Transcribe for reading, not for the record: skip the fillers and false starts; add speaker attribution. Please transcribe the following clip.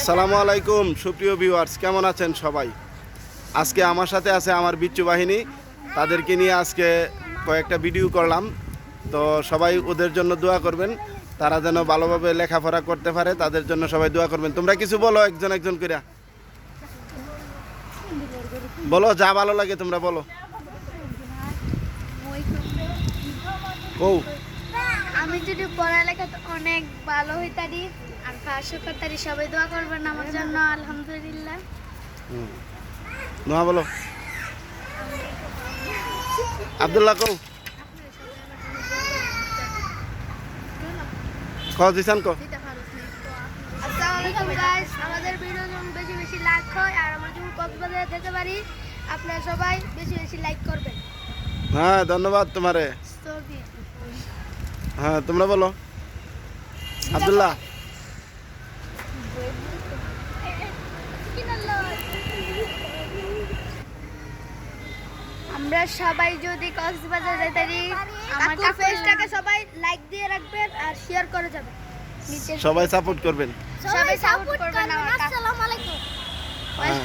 Speaker 1: আসসালামু আলাইকুম সুপ্রিয় ভিউয়ার্স, কেমন আছেন সবাই? আজকে আমার সাথে আছে আমার বিচ্ছু বাহিনী। তাদেরকে নিয়ে আজকে কয়েকটা ভিডিও করলাম। তো সবাই ওদের জন্য দোয়া করবেন, তারা যেন ভালোভাবে লেখাপড়া করতে পারে। তাদের জন্য সবাই দোয়া করবেন। তোমরা কিছু বলো, একজন একজন করে বলো, যা ভালো লাগে তোমরা বলো। কৌ
Speaker 2: আমি যদি পড়ালেখা অনেক ভালো হইতারি আর পাশও করতারি, সবাই দোয়া করবেন আমার জন্য। আলহামদুলিল্লাহ।
Speaker 1: নোয়া বলো। আব্দুল্লাহ কৌ দিসান কো।
Speaker 2: আসসালামু আলাইকুম গাইস, আমাদের ভিডিও যেমন বেশি বেশি লাইক হয় আর আমরা যেমন কক্সবাজারে যেতে পারি, আপনারা সবাই বেশি বেশি লাইক করবেন।
Speaker 1: হ্যাঁ, ধন্যবাদ তোমারে। হ্যাঁ, তোমরা বলো। আব্দুল্লাহ
Speaker 2: আমরা সবাই যদি কক্সবাজার যেতে পারি, আমার পেজটাকে সবাই লাইক দিয়ে রাখবেন আর শেয়ার করে যাবেন।
Speaker 1: সবাই সাপোর্ট করবেন।
Speaker 2: সবাই সাপোর্ট করবেন। আসসালামু আলাইকুম।
Speaker 1: হ্যাঁ।